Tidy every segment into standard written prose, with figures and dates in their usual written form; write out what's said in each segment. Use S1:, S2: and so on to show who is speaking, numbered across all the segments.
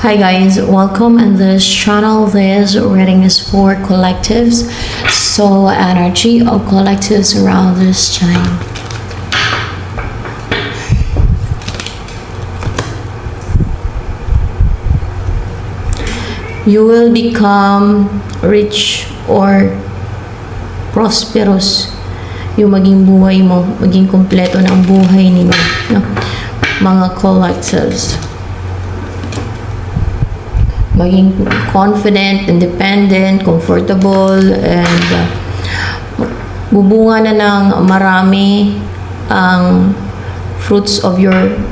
S1: Hi guys, welcome in this channel. This reading is for collectives. So energy of collectives around this time. You will become rich or prosperous. Yung maging buhay mo, maging kumpleto na ang buhay ninyo, no? Mga collectives. Maging confident, independent, comfortable, and bubunga na ng marami ang fruits of yung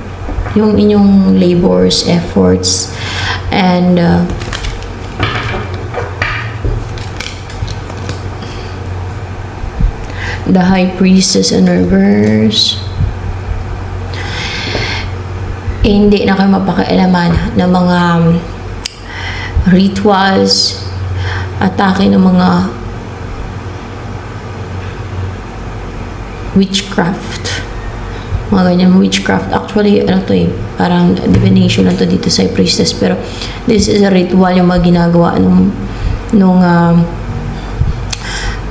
S1: inyong labors, efforts, and the High Priestess in reverse. Hindi na kayo mapakialaman ng mga rituals, atake ng mga witchcraft, mga ganyan witchcraft. Actually, ano to parang divination na to dito sa priestess, pero this is a ritual yung mga ginagawa nung mga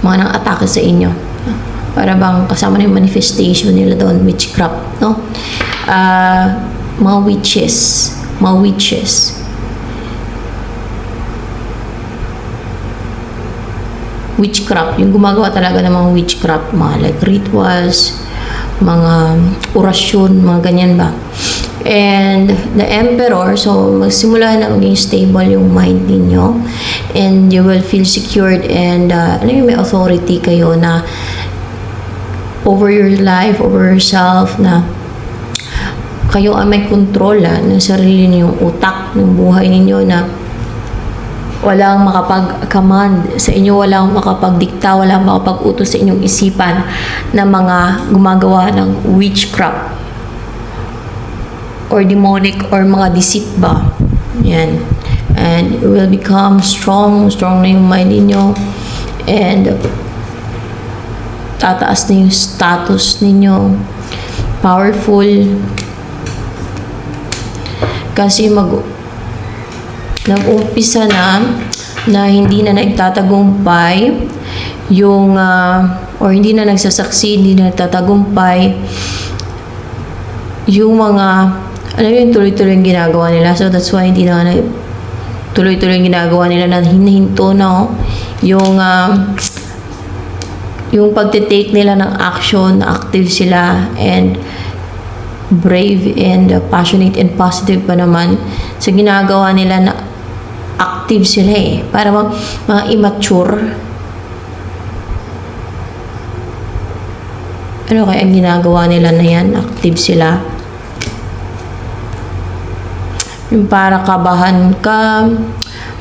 S1: nang atake sa inyo, para bang kasama na yung manifestation nila doon, witchcraft, no? Mga witches, witchcraft, yung gumagawa talaga ng mga witchcraft, mga like rituals, mga orasyon, mga ganyan ba. And the Emperor, so magsimula na maging stable yung mind ninyo, and you will feel secured, and may authority kayo na over your life, over yourself, na kayo ang may control ng sarili ninyong utak, ng buhay ninyo, na walang makapag-command sa inyo, walang makapagdikta, walang makapag-utos sa inyong isipan na mga gumagawa ng witchcraft or demonic or mga deceit ba. Yan. And you will become strong na yung mind ninyo, and tataas na yung status ninyo, powerful, kasi nag-umpisa na hindi na nagtatagumpay yung or hindi na nagsasucceed, hindi na nagtatagumpay yung mga yung tuloy-tuloy yung ginagawa nila. So that's why hindi na tuloy-tuloy yung ginagawa nila, na hinahinto na yung pagtitake nila ng action, active sila, and brave, and passionate, and positive pa naman sa ginagawa nila, na active sila para mga immature. Ano kaya ang ginagawa nila na yan? Active sila. Yung para kabahan ka,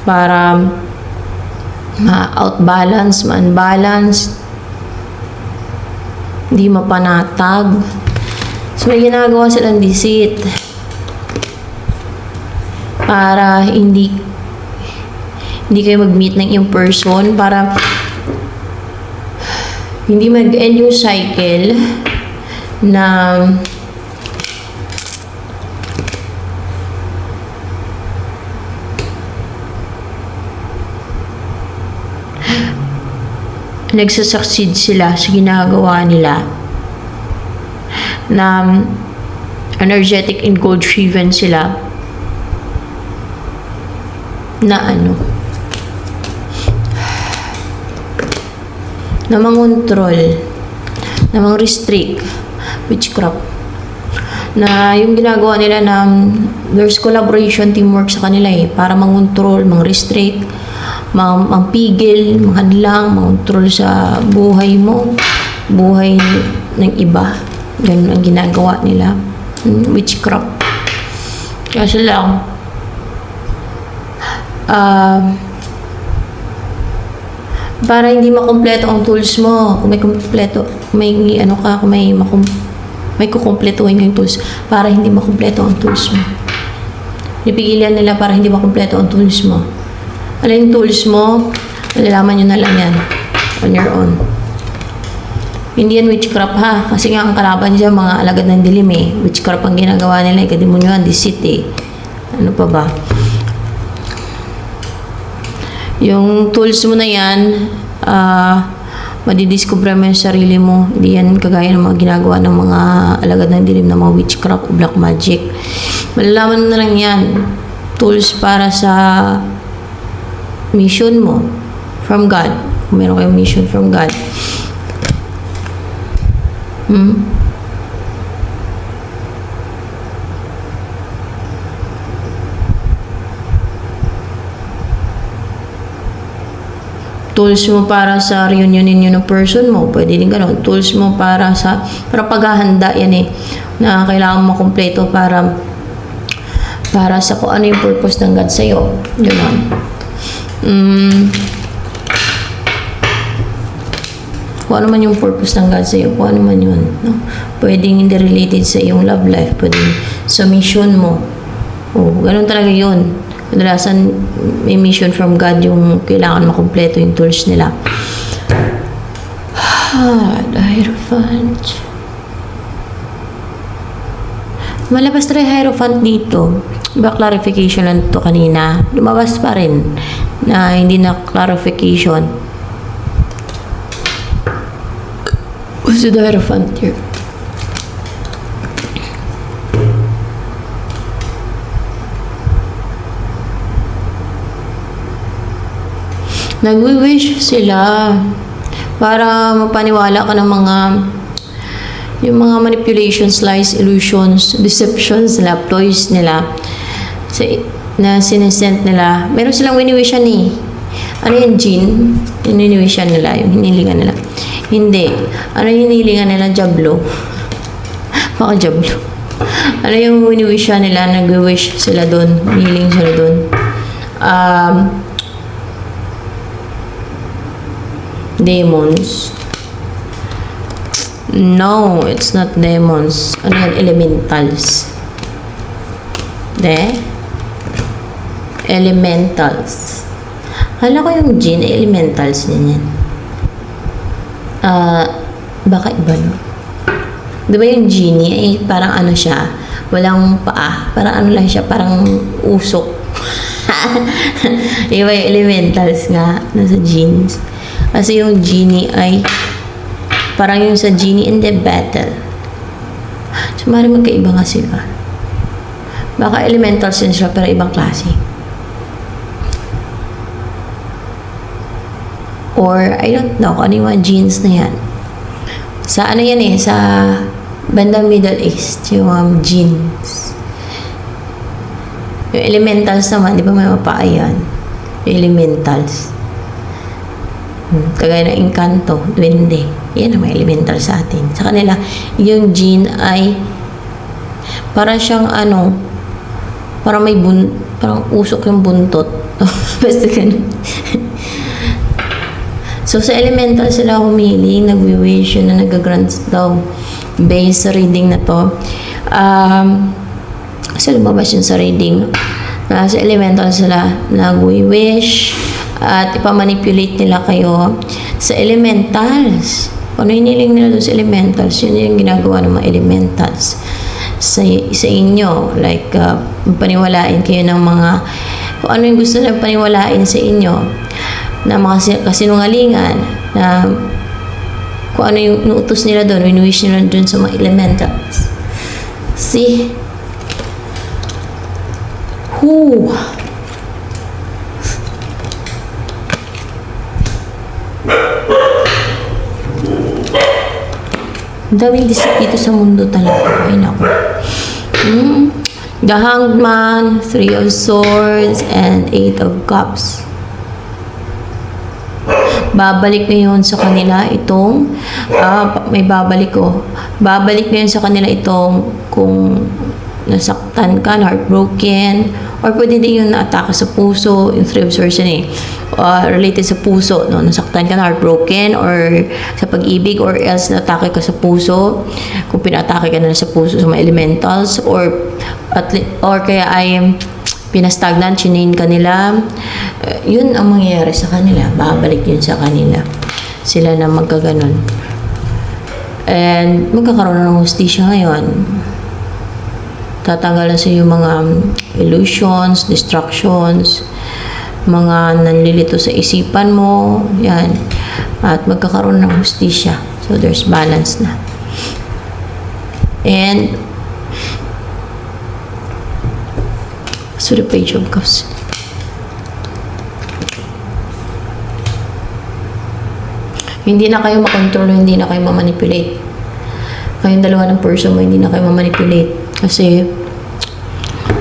S1: para ma-outbalance, ma-unbalance, hindi mapanatag. So may ginagawa silang deceit para hindi kayo mag-meet ng yung person, para hindi mag-end yung cycle na nagsasucceed sila sa ginagawa nila, na energetic and goal driven sila, na na mangontrol, na mang-restrict, witchcraft, na yung ginagawa nila, na there's collaboration, teamwork sa kanila para mangontrol, mang-restrict, mangpigil, manghadlang, mangontrol sa buhay mo, buhay ng iba. Ganun ang ginagawa nila, witchcraft. Kasi lang para hindi makumpleto ang tools mo. Kung may kumpleto, kung may kukumpletuhin yung tools, para hindi makumpleto ang tools mo. Nipigilan nila para hindi makumpleto ang tools mo. Ano yung tools mo? Malalaman nyo na lang yan on your own. Hindi yan witchcraft kasi nga ang kalaban dyan, mga alagad ng dilim Witchcraft ang ginagawa nila, kadimonyohan, deceit Ano pa ba? Yung tools mo na yan, madidiscover mo yung sarili mo. Hindi yan kagaya ng mga ginagawa ng mga alagad ng dilim ng mga witchcraft o black magic. Malalaman mo na lang yan. Tools para sa mission mo from God. Kung meron kayong mission from God. Tools mo para sa reunion ninyo ng person mo, pwede din ganun. Tools mo para paghahanda yan na kailangan makumpleto para sa kung ano yung purpose ng God sa'yo. Ganun. Kung ano man yung purpose ng God sa'yo, kung ano man yun. No? Pwedeng hindi related sa iyong love life, pwedeng sa mission mo. Ganun talaga yun. Kadalasan may mission from God yung kailangan makumpleto yung tools nila. The Hierophant. Malabas na yung Hierophant dito. Iba clarification lang to kanina. Lumabas pa rin na hindi na clarification. What's the Hierophant here? Nagwi-wish sila para mapaniwala ka ng yung mga manipulations, lies, illusions, deceptions nila, ploys nila na sinesent nila. Meron silang wini-wishan Ano yung jinn? Yung wini-wishan nila, yung hinilingan nila. Hindi. Ano yung hinilingan nila? Diablo. Baka Diablo. Ano yung wini-wishan nila? Nagwi-wish sila doon. Hiniling sila doon. Demons. No, it's not demons. Ano yan? Elementals. Elementals. Kala ko yung jinn, elementals din yan. Baka iba, no? Diba yung genie, parang ano siya, walang paa. Parang ano lang siya, parang usok. Iba yung elementals nga, nasa jeans. Kasi yung genie ay parang yung sa genie in the battle. So, maaaring magkaiba nga sila. Baka elementals din sila pero ibang klase. Or, I don't know, kung ano yung mga genes na yan. Sa ano yan sa bandang Middle East, yung genes. Yung elementals naman, di ba may mapaa yan? Yung elementals. Kagaya ng Encanto, Duwende. Yan ang may elemental sa atin. Sa kanila, yung jinn ay parang siyang parang parang usok yung buntot. Basta ganun. So, sa elemental sila humiling, nagwi-wish yun na nag-grant daw based sa reading na to. Kasi lumabas yun sa reading. Sa elemental sila nagwi-wish at ipamanipulate nila kayo sa elementals. Ano yung hiniling nila doon sa elementals? Yun yung ginagawa ng mga elementals sa inyo. Like, paniwalain kayo ng mga kung ano yung gusto nila paniwalain sa inyo na mga kasinungalingan na kung ano yung inuutos nila doon, win-wish nila doon sa mga elementals. See? Who? Daming disip dito sa mundo talaga. Ay, naku. The Hanged Man, 3 of Swords, and 8 of Cups. Babalik ngayon sa kanila itong, may babalik ko. Babalik ngayon sa kanila itong kung nasaktan ka, heartbroken, or pwede din yung na-atake sa puso, yung 3 of Swords yun related sa puso, no? Nasaktan ka, heartbroken, or sa pag-ibig, or else na-atake ka sa puso, kung pinatake ka na sa puso sa mga elementals, or kaya ay pinastagnant, chinain ka nila, yun ang mangyayari sa kanila, babalik yun sa kanila, sila na magkaganon. And magkakaroon ng hustisya ngayon. Tatanggalan sa iyo mga illusions, distractions, mga nanlilito sa isipan mo, yan. At magkakaroon ng hustisya. So, there's balance na. And, so the Page of Cups. Hindi na kayo makontrol, hindi na kayo mamanipulate. Kayong dalawa ng person mo, hindi na kayo mamanipulate. Kasi,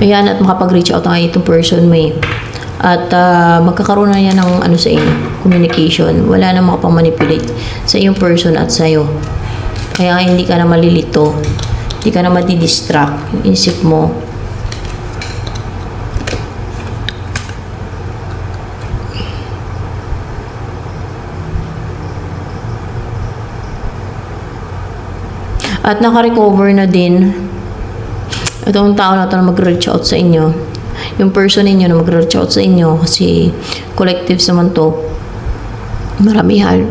S1: ayan, at makapag-reach out nga itong person mo eh. At magkakaroon na yan ng ano sa inyo, communication. Wala na makapag-manipulate sa iyong person at sa'yo. Kaya hindi ka na malilito. Hindi ka na madidistract. Yung isip mo. At naka-recover na din itong tao na ito na mag-reach out sa inyo. Yung person ninyo na mag-reach out sa inyo kasi collectives naman to. Maramihan.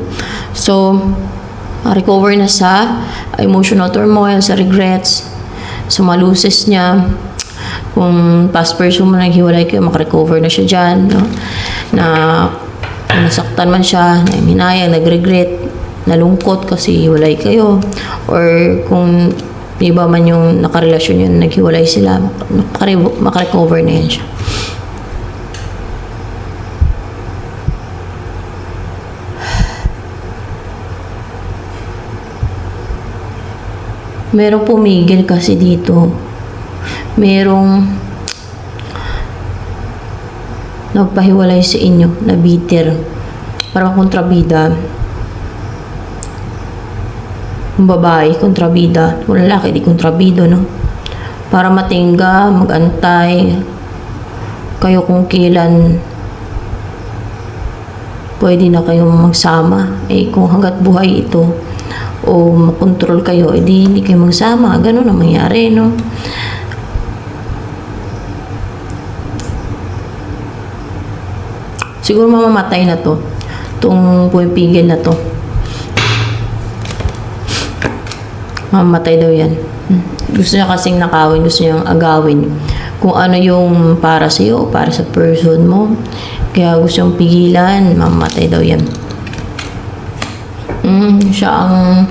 S1: So, recover na sa emotional turmoil, sa regrets, sa mga losses niya. Kung past person mo naghiwalay kayo, makarecover na siya dyan. No? Na nasaktan man siya, naminayang, nagregret, nalungkot kasi hiwalay kayo. Or kung iba man yung nakarelasyon yun, naghiwalay sila, makarecover na yan siya. Merong pumigil kasi dito. Merong nagpahiwalay sa inyo na bitter. Parang kontrabida. Yung babae, kontrabida. Kung lalaki, di kontrabido, no? Para matingga, magantay. Kayo kung kailan pwede na kayong magsama. Eh, kung hanggat buhay ito, o makontrol kayo, edi hindi kayo magsama. Ganun ang mangyari, no? Siguro mamamatay na to. Itong pumipigil na to. Mamatay daw yan. Gusto niya kasing nakawin, gusto niyang agawin kung ano yung para sa iyo, para sa person mo. Kaya gusto niyang pigilan, mamatay daw yan. Siya ang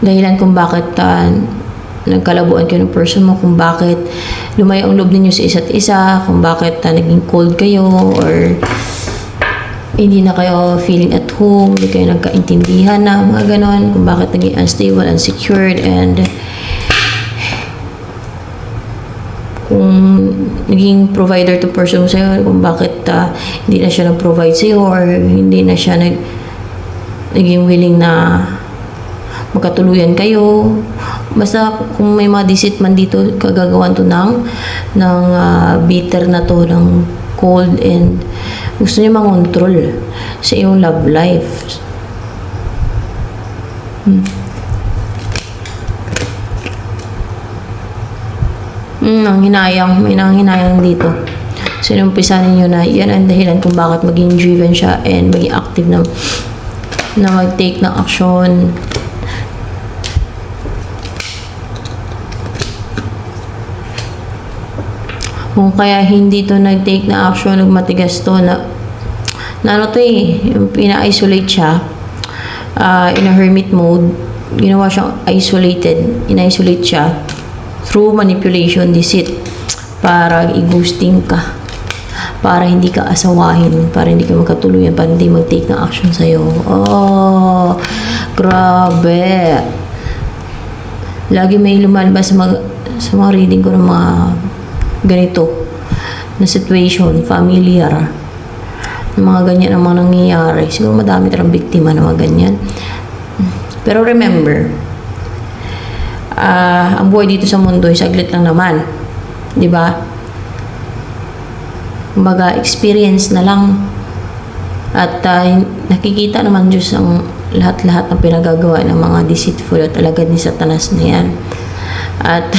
S1: dahilan kung bakit nagkalabuan kayo ng person mo, kung bakit lumayo ang loob ninyo sa isa't isa, kung bakit naging cold kayo, or hindi na kayo feeling at home, hindi kayo nagkaintindihan na mga ganon, kung bakit naging unstable, unsecured, and kung naging provider to person sa'yo, kung bakit hindi na siya nag-provide sa'yo, or hindi na siya naging willing na magkatuluyan kayo. Basta kung may mga deceit man dito, kagagawan to ng bitter na to, ng cold, and gusto niya mangontrol sa iyong love life. Ang hinayang, may nanghinayang dito. So, inumpisa ninyo na yan ang dahilan kung bakit maging driven siya and maging active na mag-take ng action. Kung kaya hindi to nag-take na action, nagmatigas to, na ano to yung pina-isolate siya, in a hermit mode, ginawa siyang isolated, in-isolate siya, through manipulation, deceit, para i-ghosting ka, para hindi ka asawahin, para hindi ka magkatuluyan, para hindi mag-take ng action sa'yo. Oh, grabe. Lagi may lumalabas sa mga reading ko ng mga ganito na situation, familiar, mga ganyan ang mga nangyayari. Siguro madami talang biktima ng mga ganyan. Pero remember, ang buhay dito sa mundo ay saglit lang naman, di ba? Kumbaga, experience na lang, at nakikita naman Diyos ang lahat-lahat ng pinagagawa ng mga deceitful at alagad ni Satanas na yan. At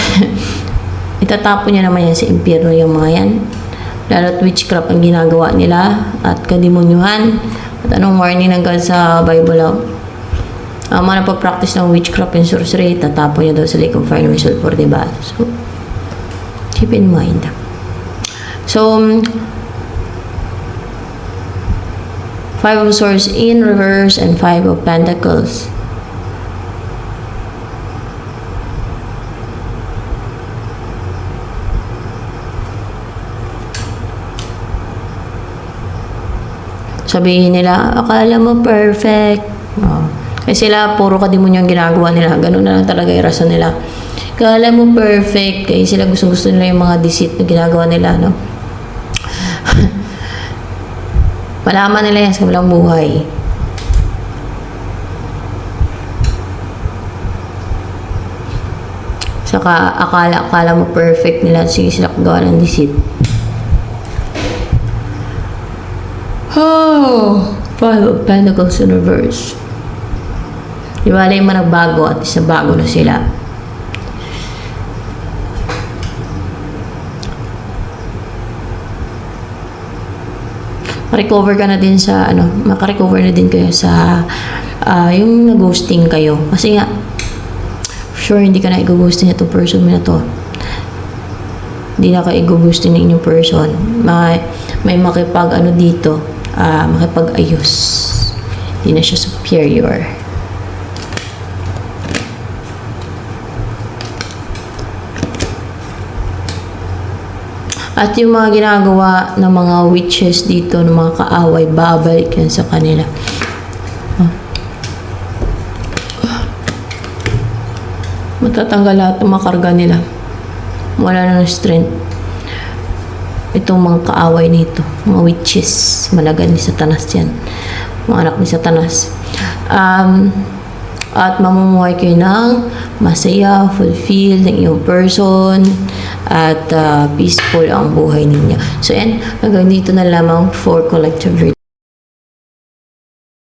S1: itatapon niya naman yan sa impyerno yung mga yan. Lalo't witchcraft ang ginagawa nila at kademonyuhan. At anong warning ng God sa Bible? Mga nagpa-practice ng witchcraft and sorcery, tatapon niya daw sa lake of fire and sulfur, diba? So, keep in mind. So, Five of Swords in reverse and Five of Pentacles. Sabihin nila, akala mo perfect. Oh. Kasi sila, puro kademonyo yung ginagawa nila. Ganun na lang talaga yung rason nila. Akala mo perfect. Kaya sila gusto nila yung mga deceit na ginagawa nila, no? Malaman nila yan sa kabilang buhay. Saka, akala mo perfect nila. Sige sila kagawa ng deceit. Oh, Five of Pentacles in reverse. Di ba yung mga nagbago at isa bago na sila. Recover ka na din sa makarecover na din kayo sa yung nag-ghosting kayo. Kasi nga sure hindi ka na i-ghosting itong person mo na to. Hindi na ka i-ghosting ng inyong person. May makipag dito, makipag-ayos. Hindi na siya superior. At yung mga ginagawa ng mga witches dito, ng mga kaaway, babalik yan sa kanila. Matatanggal lahat ng mga karga nila. Wala na ng strength. Itong mga kaaway nito, mga witches, malagan ni Satanas yan. Mga anak ni Satanas. At mamumuhay kayo ng masaya, fulfilled ng iyong person, at peaceful ang buhay ninyo. So, yan, hanggang dito na lamang for collective reading.